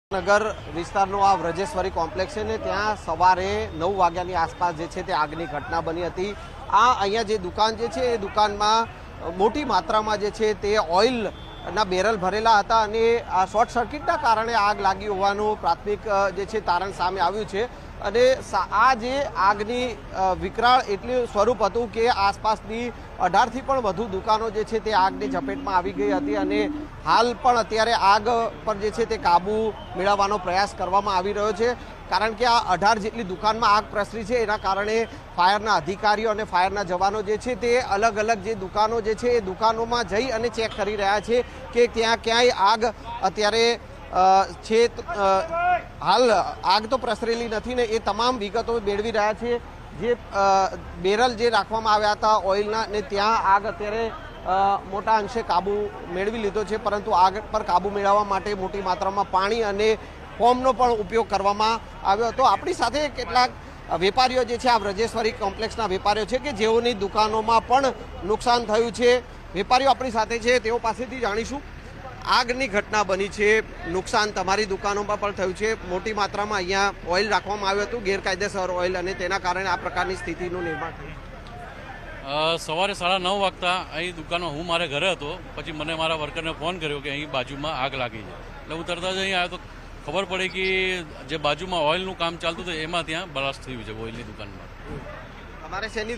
નગર વિસ્તારનો આ વ્રજેશ્વરી કોમ્પ્લેક્સ છે ને ત્યાં સવારે 9 વાગ્યાની આસપાસ જે છે તે આગની ઘટના બની હતી। આ અહીંયા જે દુકાન જે છે એ દુકાનમાં મોટી માત્રામાં જે છે તે ઓઇલના બેરલ ભરેલા હતા અને આ શોર્ટ સર્કિટના કારણે આગ લાગી હોવાનું પ્રાથમિક જે છે તારણ સામે આવ્યું છે। અને આ જે આગની વિકરાળ એટલું સ્વરૂપ હતું કે આસપાસની 18થી પણ વધુ દુકાનો જે છે તે આગની ઝપેટમાં આવી ગઈ હતી અને હાલ પણ અત્યારે આગ પર જે છે તે કાબુ મેળવવાનો પ્રયાસ કરવામાં આવી રહ્યો છે, કારણ કે આ 18 જેટલી દુકાનમાં આગ પ્રસરી છે। એના કારણે ફાયરના અધિકારીઓ અને ફાયરના જવાનો જે છે તે અલગ અલગ જે દુકાનો જે છે એ દુકાનોમાં જઈ અને ચેક કરી રહ્યા છે કે ત્યાં ક્યાંય આગ અત્યારે છે। હાલ આગ તો પ્રસરેલી નથી ને એ તમામ વિગતો મેળવી રહ્યા છે। જે બેરલ જે રાખવામાં આવ્યા હતા ઓઇલના ને ત્યાં આગ અત્યારે મોટા અંશે કાબુ મેળવી લીધો છે, પરંતુ આગ પર કાબુ મેળવવા માટે મોટી માત્રામાં પાણી અને ફોર્મનો પણ ઉપયોગ કરવામાં આવ્યો હતો। આપણી સાથે કેટલાક વેપારીઓ જે છે આ વ્રજેશ્વરી કોમ્પ્લેક્સના વેપારીઓ છે કે જેઓની દુકાનોમાં પણ નુકસાન થયું છે। વેપારીઓ આપણી સાથે છે, તેઓ પાસેથી જાણીશું આગની ઘટના બની છે, નુકસાન તમારી દુકાનોમાં પણ થયું છે, મોટી માત્રામાં અહીંયા ઓઇલ રાખવામાં આવ્યું હતું ગેરકાયદેસર ઓઇલ અને તેના કારણે આ પ્રકારની સ્થિતિનું નિર્માણ થયું। સવારે 9:30 વાગતા અહીં દુકાનમાં હું મારે ઘરે હતો, પછી મને મારા વર્કરને ફોન કર્યો કે અહીં બાજુમાં આગ લાગી છે, એટલે હું તરત જ અહીં આવ્યો તો ખબર પડી કે જે બાજુમાં ઓઇલનું કામ ચાલતું હતું એમાં ત્યાં બ્લાસ્ટ થયું છે ઓઇલની દુકાનમાં। તમારે શેની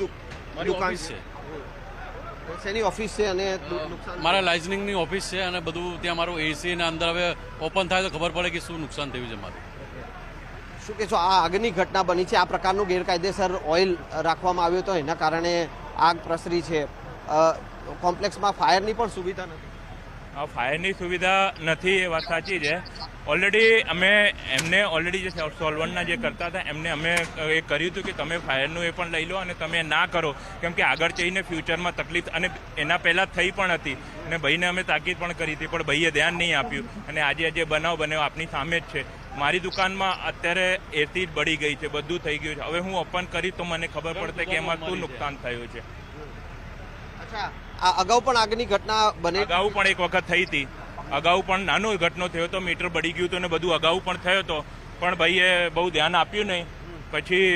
દુકાન છે? શેની ઓફિસ છે અને મારા લાઇઝનિંગની ઓફિસ છે અને બધું ત્યાં મારું એસી ને અંદર હવે ઓપન થાય તો ખબર પડે કે શું નુકસાન થયું છે મારું। શું કહેશો, આ આગની ઘટના બની છે, આ પ્રકારનું ગેરકાયદેસર ઓઇલ રાખવામાં આવ્યું તો એના કારણે આગ પ્રસરી છે, કોમ્પ્લેક્સમાં ફાયરની પણ સુવિધા નથી? ફાયરની સુવિધા નથી એ વાત સાચી છે। ઓલરેડી અમે એમને ઓલરેડી જે સોલ્વન્ટના જે કરતા હતા એમને અમે એ કર્યું હતું કે તમે ફાયરનું એ પણ લઈ લો અને તમે ના કરો, કેમ કે આગળ જઈને ફ્યુચરમાં તકલીફ, અને એના પહેલાં થઈ પણ હતી અને ભાઈને અમે તાકીદ પણ કરી હતી પણ ભાઈએ ધ્યાન નહીં આપ્યું અને આજે જે બનાવ બન્યો આપની સામે જ છે। મારી દુકાનમાં અત્યારે એસી બળી ગઈ છે, બધું થઈ ગયું છે, હવે હું ઓપન કરી તો મને ખબર પડશે કે એમાં શું નુકસાન થયું છે। આ અગાઉ પણ આગની ઘટના બની? અગાઉ પણ એક વખત થઈ હતી, અગાઉ પણ નાનો ઘટનો થયો હતો, મીટર બળી ગયું હતું ને બધું અગાઉ પણ થયો હતો, પણ ભાઈએ બહુ ધ્યાન આપ્યું નહીં। પછી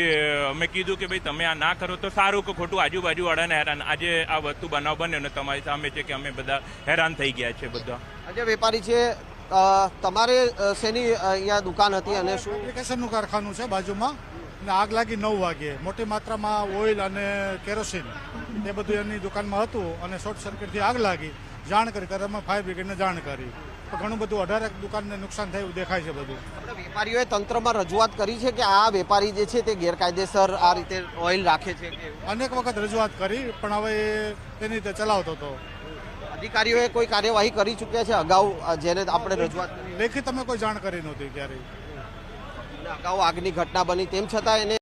અમે કીધું કે ભાઈ તમે આ ના કરો તો સારું કે ખોટું આજુબાજુવાળાને હેરાન, આજે આ વસ્તુ બનાવ બન્યો ને તમારી સામે છે કે અમે બધા હેરાન થઈ ગયા છે બધા। આજે વેપારી છે, તમારે શેની અહીંયા દુકાન હતી અને શું? ફેબ્રિકેશનનું કારખાનું છે બાજુમાં અને આગ લાગી 9 વાગ્યે, મોટી માત્રામાં ઓઇલ અને કેરોસીન એ બધું એની દુકાનમાં હતું અને શોર્ટ સર્કિટથી આગ લાગી। જાણ કરી ત્યારે અમે ફાયર બ્રિગેડને જાણ કરી તો ઘણું બધું 18 દુકાનને નુકસાન થયું દેખાય છે બધું। વેપારીઓએ તંત્રમાં રજૂઆત કરી છે કે આ વેપારી જે છે તે ગેરકાયદેસર આ રીતે ઓઇલ રાખે છે? અનેક વખત રજૂઆત કરી પણ હવે તેની રીતે ચલાવતો હતો। અધિકારીઓએ કોઈ કાર્યવાહી કરી ચૂક્યા છે અગાઉ જેને આપણે રજૂઆત કરી? લેખિત અમે કોઈ જાણ કરી નહોતી ક્યારેય। અગાઉ આગની ઘટના બની તેમ છતાં એને